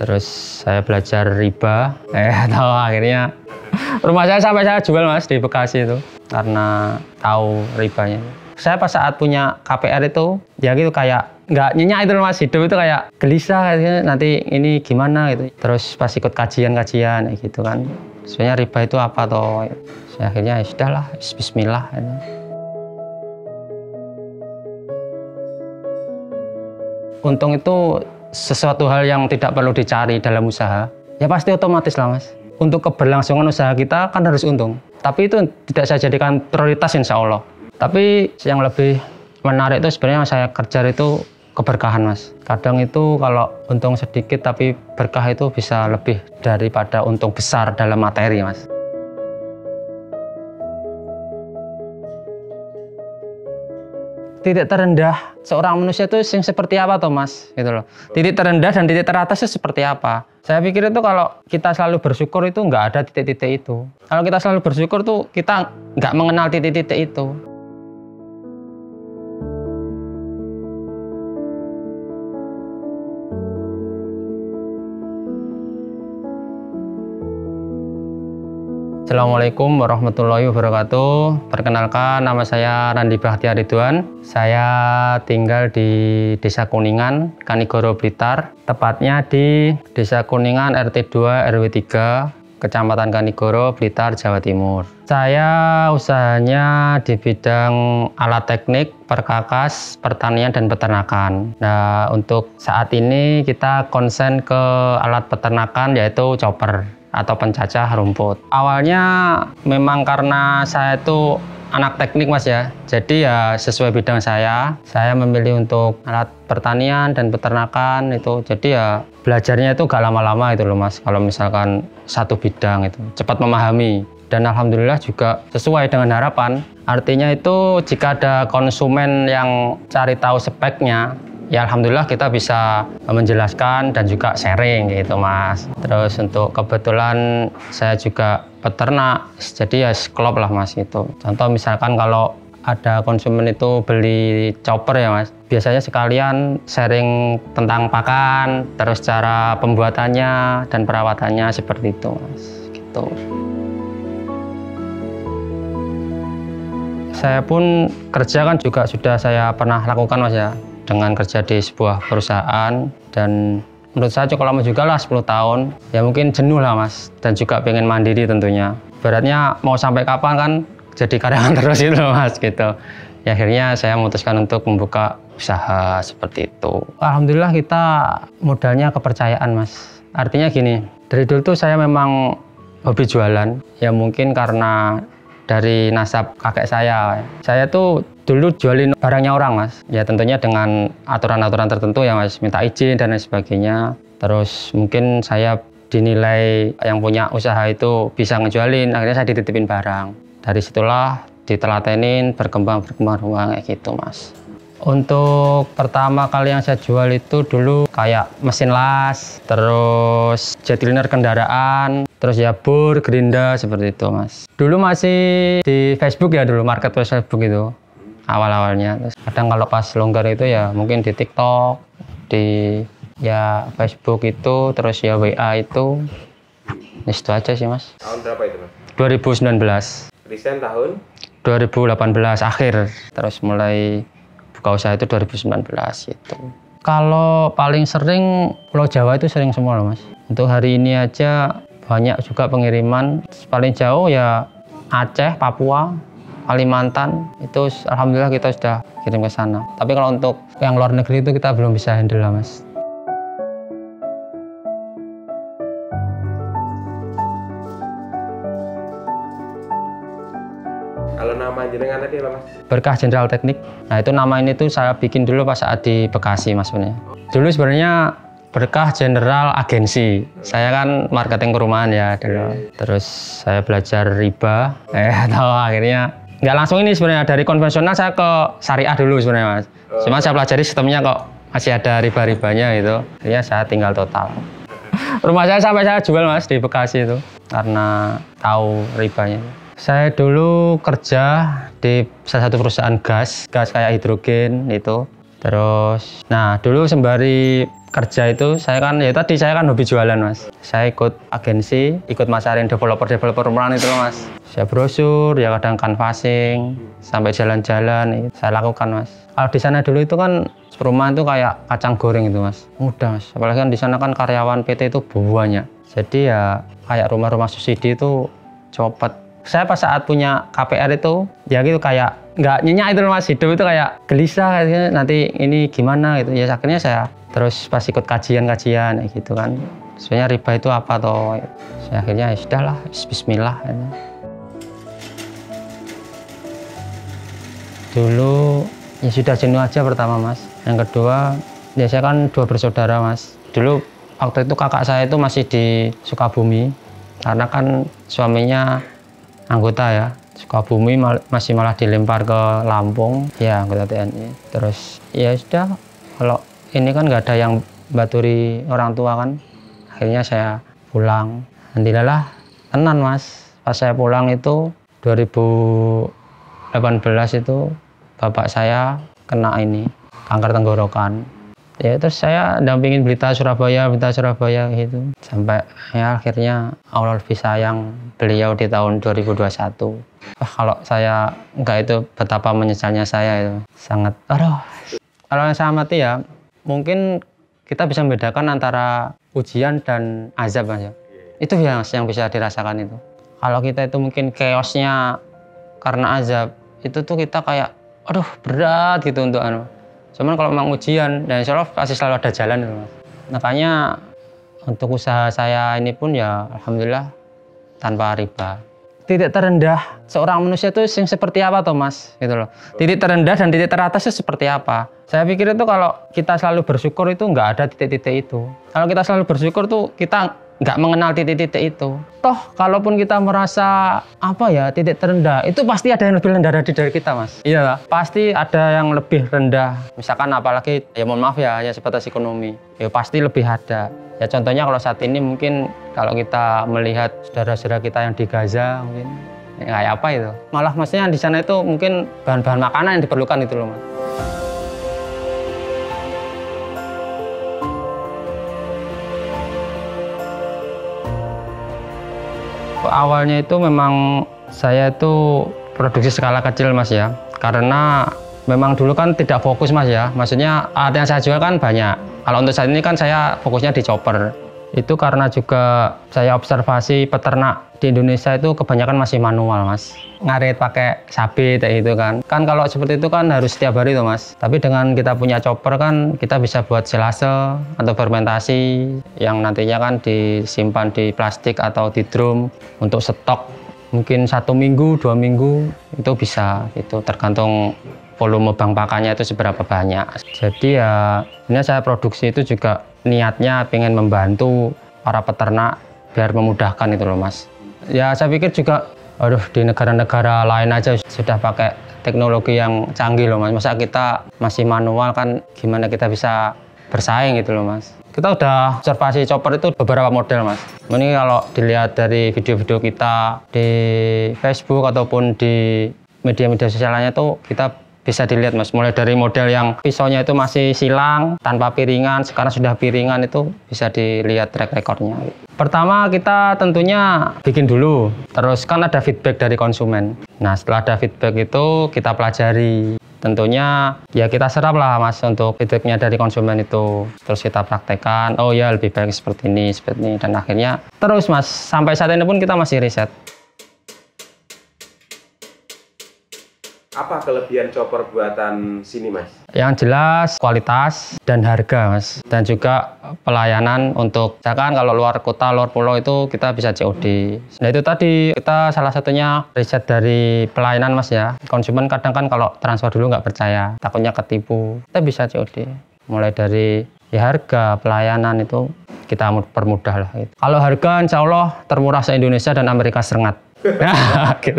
Terus saya belajar riba, tahu akhirnya rumah saya sampai saya jual mas di Bekasi itu karena tahu ribanya. Saya pas saat punya KPR itu ya gitu kayak nggak nyenyak itu mas, hidup itu kayak gelisah nanti ini gimana gitu. Terus pas ikut kajian gitu kan, sebenarnya riba itu apa toh? Akhirnya ya sudahlah, bismillah. Untung itu sesuatu hal yang tidak perlu dicari dalam usaha, ya pasti otomatis lah mas. Untuk keberlangsungan usaha kita kan harus untung, tapi itu tidak saya jadikan prioritas insya Allah. Tapi yang lebih menarik itu sebenarnya saya kejar itu keberkahan mas. Kadang itu kalau untung sedikit tapi berkah itu bisa lebih daripada untung besar dalam materi mas. Titik terendah seorang manusia itu yang seperti apa toh mas, gitu loh. Titik terendah dan titik teratas itu seperti apa? Saya pikir itu kalau kita selalu bersyukur itu nggak ada titik-titik itu. Kalau kita selalu bersyukur tuh kita nggak mengenal titik-titik itu. Assalamualaikum warahmatullahi wabarakatuh. Perkenalkan, nama saya Randi Bahtiar Ridwan. Saya tinggal di Desa Kuningan, Kanigoro, Blitar. Tepatnya di Desa Kuningan RT 2 RW 3, Kecamatan Kanigoro, Blitar, Jawa Timur. Saya usahanya di bidang alat teknik, perkakas, pertanian, dan peternakan. Nah, untuk saat ini kita konsen ke alat peternakan yaitu chopper atau pencacah rumput. Awalnya memang karena saya itu anak teknik mas ya, jadi ya sesuai bidang saya memilih untuk alat pertanian dan peternakan itu. Jadi ya belajarnya itu gak lama-lama itu loh mas, kalau misalkan satu bidang itu cepat memahami. Dan alhamdulillah juga sesuai dengan harapan. Artinya itu jika ada konsumen yang cari tahu speknya, ya alhamdulillah kita bisa menjelaskan dan juga sharing gitu mas. Terus untuk kebetulan saya juga peternak, jadi ya klop lah mas itu. Contoh misalkan kalau ada konsumen itu beli chopper ya mas, biasanya sekalian sharing tentang pakan, terus cara pembuatannya dan perawatannya seperti itu mas gitu. Saya pun kerja kan juga sudah saya pernah lakukan mas ya, dengan kerja di sebuah perusahaan, dan menurut saya cukup lama juga lah 10 tahun. Ya mungkin jenuh lah mas, dan juga pengen mandiri tentunya. Beratnya mau sampai kapan kan jadi karyawan terus itu mas gitu. Ya akhirnya saya memutuskan untuk membuka usaha seperti itu. Alhamdulillah kita modalnya kepercayaan mas. Artinya gini, dari dulu tuh saya memang hobi jualan. Ya mungkin karena dari nasab kakek saya tuh dulu jualin barangnya orang mas, ya tentunya dengan aturan-aturan tertentu ya mas, minta izin dan lain sebagainya. Terus mungkin saya dinilai yang punya usaha itu bisa ngejualin, akhirnya saya dititipin barang. Dari situlah ditelatenin, berkembang kayak gitu mas. Untuk pertama kali yang saya jual itu dulu kayak mesin las, terus jetliner kendaraan, terus ya bor, gerinda seperti itu mas. Dulu masih di Facebook ya, dulu marketplace Facebook itu awal-awalnya. Terus kadang kalau pas longgar itu ya mungkin di TikTok, di ya Facebook itu, terus ya WA itu. Itu aja sih mas. Tahun berapa itu mas? 2019. Resign tahun? 2018 akhir. Terus mulai buka usaha itu 2019 gitu. Kalau paling sering Pulau Jawa itu sering semua loh mas. Untuk hari ini aja banyak juga pengiriman. Paling jauh ya Aceh, Papua, Kalimantan, itu alhamdulillah kita sudah kirim ke sana. Tapi kalau untuk yang luar negeri itu kita belum bisa handle lah mas. Kalau nama jenengan tadi apa mas? Berkah Jenderal Teknik. Nah itu nama ini tuh saya bikin dulu pas saat di Bekasi mas sebenarnya. Dulu sebenarnya Berkah Jenderal Agensi. Saya kan marketing perumahan ya dulu. Terus saya belajar riba. Tahu akhirnya nggak langsung ini sebenarnya, dari konvensional saya ke syariah dulu sebenarnya mas. Cuma saya pelajari sistemnya kok masih ada riba-ribanya gitu. Akhirnya saya tinggal total. Rumah saya sampai saya jual mas di Bekasi itu karena tahu ribanya. Saya dulu kerja di salah satu perusahaan gas kayak hidrogen itu. Terus, nah dulu sembari kerja itu saya kan hobi jualan mas. Saya ikut agensi, ikut masarin developer perumahan itu mas. Saya brosur, ya kadang canvassing, sampai jalan-jalan saya lakukan mas. Kalau di sana dulu itu kan perumahan itu kayak kacang goreng itu mas, mudah mas. Apalagi kan di sana kan karyawan PT itu banyak. Jadi ya kayak rumah-rumah subsidi itu cepet. Saya pas saat punya KPR itu ya gitu kayak nggak nyenyak itu mas, hidup itu kayak gelisah nanti ini gimana gitu ya. Akhirnya saya terus pas ikut kajian gitu kan, sebenarnya riba itu apa toh. Saya akhirnya ya sudahlah, bismillah gitu. Dulu ya sudah jenuh aja pertama mas. Yang kedua ya saya kan 2 bersaudara mas. Dulu waktu itu kakak saya itu masih di Sukabumi karena kan suaminya anggota ya Sukabumi, masih malah dilempar ke Lampung ya anggota TNI. Terus ya sudah, kalau ini kan nggak ada yang baturi orang tua kan, akhirnya saya pulang. Alhamdulillah tenan mas, pas saya pulang itu 2018 itu bapak saya kena ini kanker tenggorokan. Ya terus saya dampingin berita Surabaya gitu. Sampai ya akhirnya Allah lebih sayang beliau di tahun 2021. Kalau saya enggak itu betapa menyesalnya saya itu. Sangat, aduh. Kalau yang saya amati ya, mungkin kita bisa membedakan antara ujian dan azab mas ya. Itu ya mas yang bisa dirasakan itu. Kalau kita itu mungkin chaosnya karena azab, itu tuh kita kayak, aduh berat gitu untuk cuman kalau memang ujian, dan insya Allah pasti selalu ada jalan gitu mas. Makanya untuk usaha saya ini pun ya alhamdulillah tanpa riba. Titik terendah seorang manusia itu seperti apa toh mas gitu loh. Titik terendah dan titik teratas itu seperti apa. Saya pikir itu kalau kita selalu bersyukur itu nggak ada titik-titik itu. Kalau kita selalu bersyukur tuh kita nggak mengenal titik-titik itu. Toh kalaupun kita merasa apa ya titik terendah, itu pasti ada yang lebih rendah dari kita mas. Iya lah, pasti ada yang lebih rendah. Misalkan apalagi ya mohon maaf ya sebatas ekonomi, ya pasti lebih ada. Ya contohnya kalau saat ini mungkin kalau kita melihat saudara-saudara kita yang di Gaza mungkin ya, kayak apa itu. Malah maksudnya di sana itu mungkin bahan-bahan makanan yang diperlukan itu loh mas. Awalnya itu memang saya itu produksi skala kecil mas ya, karena memang dulu kan tidak fokus mas ya, maksudnya alat yang saya jual kan banyak. Kalau untuk saat ini kan saya fokusnya di chopper. Itu karena juga saya observasi peternak di Indonesia itu kebanyakan masih manual mas, ngarit pakai sabit kayak gitu kan. Kan kalau seperti itu kan harus setiap hari tuh mas. Tapi dengan kita punya chopper kan kita bisa buat silase atau fermentasi yang nantinya kan disimpan di plastik atau di drum untuk stok mungkin 1 minggu 2 minggu itu bisa, itu tergantung volume bank pakannya itu seberapa banyak. Jadi ya ini saya produksi itu juga niatnya pengen membantu para peternak biar memudahkan itu loh mas. Ya saya pikir juga aduh di negara-negara lain aja sudah pakai teknologi yang canggih loh mas. Masa kita masih manual kan, gimana kita bisa bersaing gitu loh mas. Kita udah observasi chopper itu beberapa model mas. Ini kalau dilihat dari video-video kita di Facebook ataupun di media-media sosial lainnya tuh kita bisa dilihat mas, mulai dari model yang pisaunya itu masih silang tanpa piringan, sekarang sudah piringan, itu bisa dilihat track recordnya. Pertama kita tentunya bikin dulu, terus kan ada feedback dari konsumen. Nah setelah ada feedback itu kita pelajari, tentunya ya kita serap lah mas untuk feedbacknya dari konsumen itu, terus kita praktekkan, oh ya lebih baik seperti ini, dan akhirnya terus mas sampai saat ini pun kita masih riset. Apa kelebihan chopper buatan sini mas? Yang jelas kualitas dan harga mas, dan juga pelayanan untuk misalkan kalau luar kota, luar pulau itu kita bisa COD. Nah itu tadi kita salah satunya riset dari pelayanan mas ya. Konsumen kadang kan kalau transfer dulu nggak percaya, takutnya ketipu, kita bisa COD. Mulai dari ya harga, pelayanan itu kita permudah lah gitu. Kalau harga insya Allah termurah se-Indonesia dan Amerika Serikat. Nah, gitu.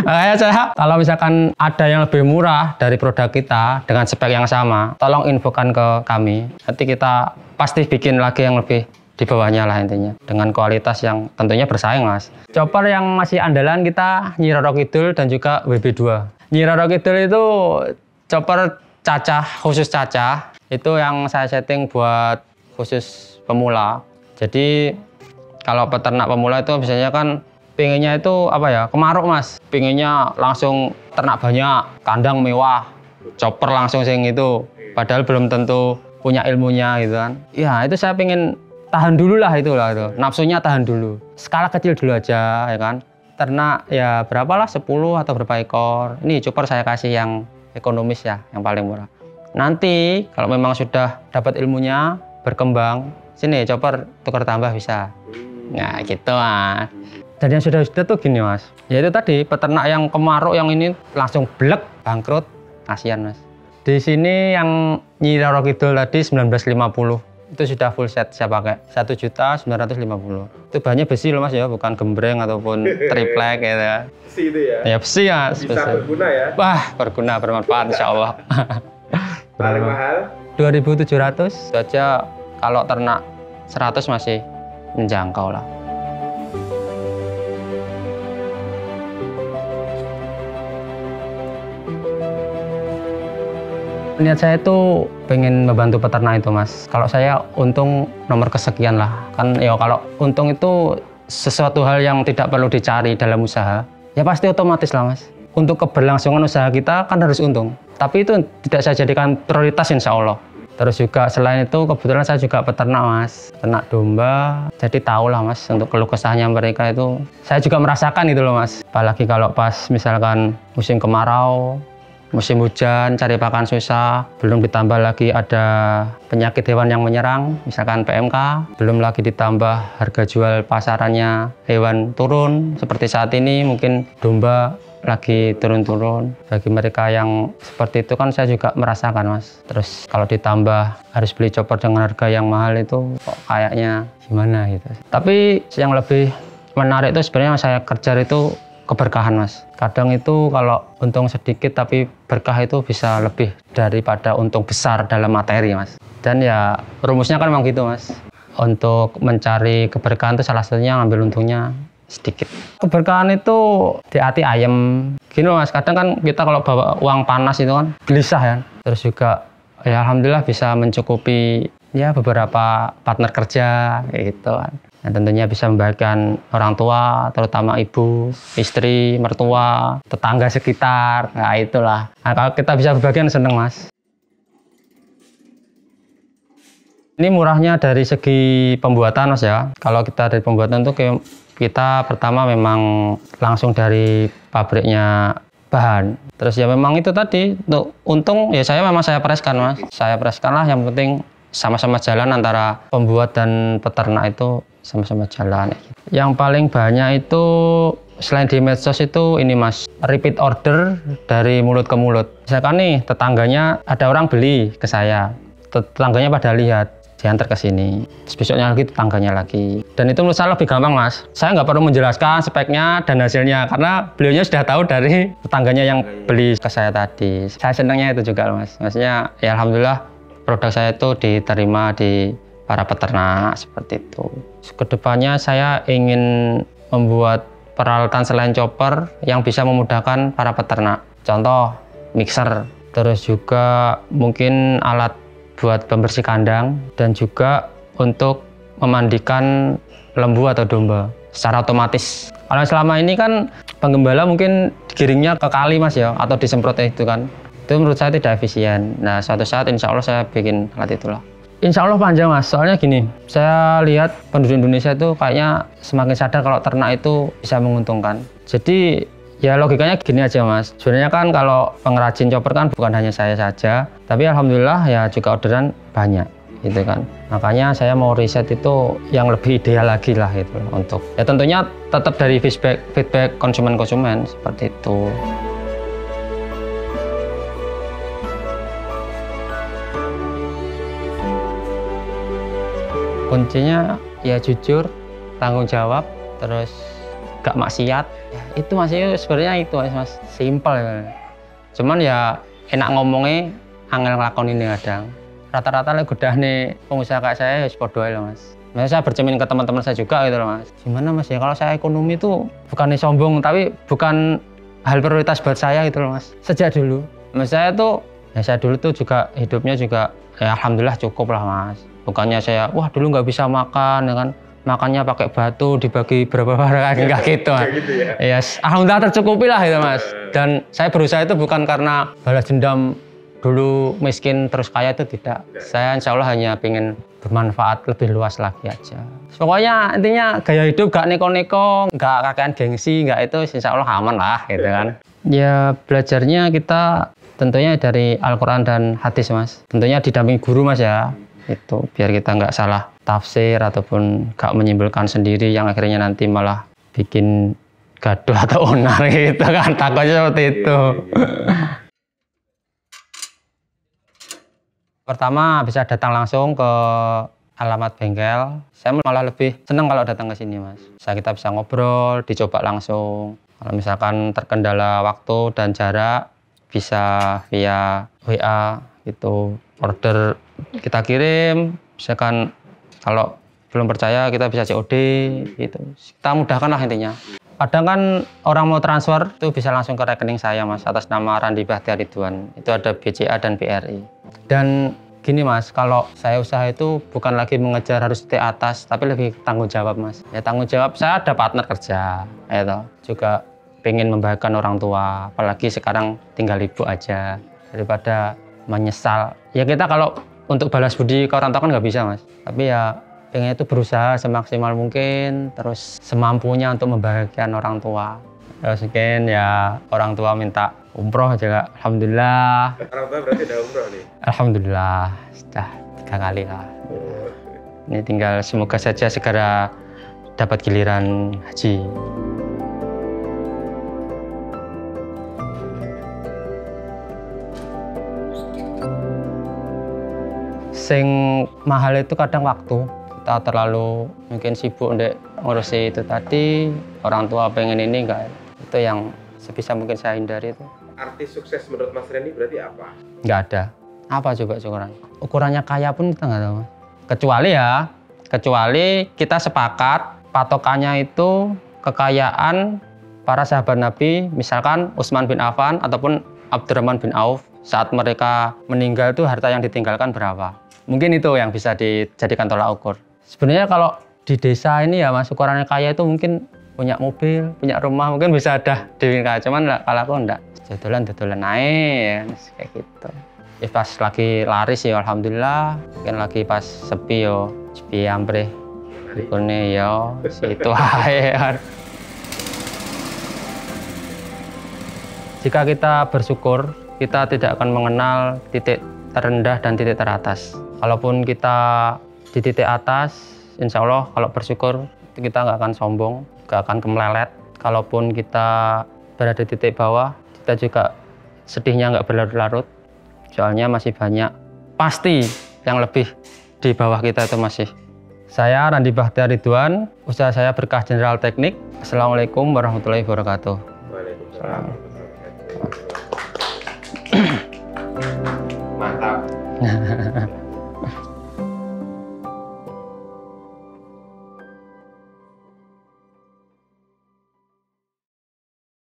Makanya saya kalau misalkan ada yang lebih murah dari produk kita dengan spek yang sama, tolong infokan ke kami. Nanti kita pasti bikin lagi yang lebih di bawahnya lah intinya, dengan kualitas yang tentunya bersaing mas. Chopper yang masih andalan kita Nyi Roro Kidul dan juga WB2. Nyi Roro Kidul itu chopper cacah, khusus cacah. Itu yang saya setting buat khusus pemula. Jadi kalau peternak pemula itu biasanya kan pengennya itu apa ya, kemaruk mas, pengennya langsung ternak banyak, kandang mewah, chopper langsung sing itu, padahal belum tentu punya ilmunya gitu kan. Ya itu saya pengen tahan dulu lah itu, nafsunya tahan dulu, skala kecil dulu aja ya kan. Ternak ya berapalah 10 atau berapa ekor, ini chopper saya kasih yang ekonomis ya, yang paling murah. Nanti kalau memang sudah dapat ilmunya, berkembang, sini chopper tukar tambah bisa. Nah gitu mas. Dan yang sudah tuh gini mas, yaitu tadi peternak yang kemaruk yang ini langsung blek bangkrut, kasihan mas. Di sini yang Nyi Roro Kidul tadi 1950 itu sudah full set saya pakai 1.950.000. Itu bahannya besi loh mas ya, bukan gembreng ataupun triplek gitu ya. Besi itu ya? Ya besi mas. Bisa besi. berguna ya? Wah berguna, bermanfaat insya Allah. Paling mahal? 2.700 itu aja, kalau ternak 100 masih menjangkau lah. Niat saya itu pengen membantu peternak itu mas. Kalau saya untung nomor kesekian lah. Kan ya kalau untung itu sesuatu hal yang tidak perlu dicari dalam usaha, ya pasti otomatis lah mas. Untuk keberlangsungan usaha kita kan harus untung. Tapi itu tidak saya jadikan prioritas insya Allah. Terus juga selain itu kebetulan saya juga peternak mas, ternak domba. Jadi tahu lah mas untuk keluh kesahnya mereka itu. Saya juga merasakan itu loh mas. Apalagi kalau pas misalkan musim kemarau, musim hujan, cari pakan susah, belum ditambah lagi ada penyakit hewan yang menyerang, misalkan PMK, belum lagi ditambah harga jual pasarannya hewan turun, seperti saat ini mungkin domba lagi turun-turun. Bagi mereka yang seperti itu kan saya juga merasakan mas. Terus kalau ditambah harus beli chopper dengan harga yang mahal itu kok kayaknya gimana gitu. Tapi yang lebih menarik itu sebenarnya saya kejar itu keberkahan mas. Kadang itu kalau untung sedikit tapi berkah itu bisa lebih daripada untung besar dalam materi mas. Dan ya rumusnya kan memang gitu mas. Untuk mencari keberkahan itu salah satunya ngambil untungnya sedikit. Keberkahan itu di hati ayam. Gini loh mas, kadang kan kita kalau bawa uang panas itu kan gelisah ya. Terus juga ya alhamdulillah bisa mencukupi ya beberapa partner kerja gitu kan. Nah, tentunya bisa membahagiakan orang tua, terutama ibu, istri, mertua, tetangga sekitar. Nah itulah. Nah, kalau kita bisa berbagian seneng mas. Ini murahnya dari segi pembuatan mas ya. Kalau kita dari pembuatan tuh kita pertama memang langsung dari pabriknya bahan. Terus ya memang itu tadi untuk untung ya saya preskan mas. Saya preskan lah, yang penting sama-sama jalan antara pembuat dan peternak itu sama-sama jalan. Yang paling banyak itu selain di medsos itu ini mas, repeat order dari mulut ke mulut. Misalkan nih tetangganya ada orang beli ke saya, tetangganya pada lihat, diantar ke sini, terus besoknya lagi tetangganya lagi. Dan itu menurut saya lebih gampang mas. Saya nggak perlu menjelaskan speknya dan hasilnya karena beliaunya sudah tahu dari tetangganya yang beli ke saya tadi. Saya senangnya itu juga mas. Maksudnya ya alhamdulillah produk saya itu diterima di para peternak seperti itu. Kedepannya saya ingin membuat peralatan selain chopper yang bisa memudahkan para peternak. Contoh mixer, terus juga mungkin alat buat pembersih kandang, dan juga untuk memandikan lembu atau domba secara otomatis. Kalau selama ini kan penggembala mungkin digiringnya ke kali mas ya, atau disemprot itu kan. Itu menurut saya tidak efisien. Nah suatu saat insya Allah saya bikin alat itulah. Insya Allah panjang mas, soalnya gini, saya lihat penduduk Indonesia itu kayaknya semakin sadar kalau ternak itu bisa menguntungkan. Jadi ya logikanya gini aja mas, sebenarnya kan kalau pengrajin chopper kan bukan hanya saya saja, tapi alhamdulillah ya juga orderan banyak gitu kan. Makanya saya mau riset itu yang lebih ideal lagi lah gitu untuk ya tentunya tetap dari feedback konsumen seperti itu. Kuncinya ya jujur, tanggung jawab, terus gak maksiat. Ya, itu masih sebenarnya itu mas, simpel ya. Cuman ya enak ngomongnya, angel ngelakoninnya kadang. Rata-rata lagi udah nih pengusaha kayak saya ya podo aja mas. Maksudnya saya bercermin ke teman-teman saya juga gitu loh mas. Gimana mas ya kalau saya ekonomi itu bukan sombong, tapi bukan hal prioritas buat saya gitu loh mas. Sejak dulu, mas saya tuh ya saya dulu tuh juga hidupnya juga Ya alhamdulillah cukup lah Mas. Bukannya saya, wah dulu nggak bisa makan, ya kan? Makannya pakai batu dibagi berapa hari enggak gitu. Gitu ya. Yes, alhamdulillah tercukupi lah itu Mas. Dan saya berusaha itu bukan karena balas dendam dulu miskin terus kaya, itu tidak. Saya insya Allah hanya ingin bermanfaat lebih luas lagi aja. Pokoknya intinya gaya hidup gak neko-neko, gak kakean gengsi, gak itu insya Allah aman lah gitu kan. Ya belajarnya kita tentunya dari Al-Quran dan hadis Mas. Tentunya didampingi guru Mas ya. Itu biar kita nggak salah tafsir ataupun nggak menyimpulkan sendiri yang akhirnya nanti malah bikin gaduh atau onar gitu kan. Takutnya seperti itu. Pertama bisa datang langsung ke alamat bengkel. Saya malah lebih senang kalau datang ke sini Mas. Kita bisa ngobrol, dicoba langsung. Kalau misalkan terkendala waktu dan jarak, bisa via WA gitu, order kita kirim. Misalkan kalau belum percaya kita bisa COD gitu. Kita mudahkan lah intinya. Kadang kan orang mau transfer itu bisa langsung ke rekening saya Mas, atas nama Randi Bahtiar Ridwan. Itu ada BCA dan BRI. Dan gini Mas, kalau saya usaha itu bukan lagi mengejar harus di atas, tapi lebih tanggung jawab Mas. Ya tanggung jawab, saya ada partner kerja, ya juga pengen membahagiakan orang tua, apalagi sekarang tinggal ibu aja, daripada menyesal. Ya kita kalau untuk balas budi ke orang tua kan nggak bisa Mas, tapi ya pengen itu berusaha semaksimal mungkin, terus semampunya untuk membahagiakan orang tua. Terus mungkin ya orang tua minta umroh juga, alhamdulillah. Orang tua berarti udah umroh nih? Alhamdulillah, sudah 3 kali lah. Ini tinggal semoga saja segera dapat giliran haji. Sing mahal itu kadang waktu. Kita terlalu mungkin sibuk untuk ngurusi itu tadi, orang tua pengen ini enggak. Itu yang sebisa mungkin saya hindari itu. Arti sukses menurut Mas Randy berarti apa? Nggak ada. Apa coba ukurannya? Ukurannya kaya pun kita nggak tahu. Kecuali kita sepakat patokannya itu kekayaan para sahabat Nabi, misalkan Utsman bin Affan ataupun Abdurrahman bin Auf, saat mereka meninggal itu harta yang ditinggalkan berapa. Mungkin itu yang bisa dijadikan tolak ukur. Sebenarnya kalau di desa ini ya Mas, ukurannya kaya itu mungkin punya mobil, punya rumah, mungkin bisa ada di kaya. Cuman kalau aku enggak, dodolan naik, kayak gitu. Ya pas lagi laris ya alhamdulillah, mungkin lagi pas sepi yo, sepi ambre. Ikune yo, situ ae. Jika kita bersyukur, kita tidak akan mengenal titik terendah dan titik teratas. Kalaupun kita di titik atas, insya Allah kalau bersyukur kita nggak akan sombong, nggak akan kemelelet. Kalaupun kita berada di titik bawah, kita juga sedihnya nggak berlarut-larut. Soalnya masih banyak, pasti yang lebih di bawah kita itu masih. Saya Randi Bahtiar Ridwan, usaha saya Berkah General Teknik. Assalamualaikum warahmatullahi wabarakatuh. Waalaikumsalam. Mantap.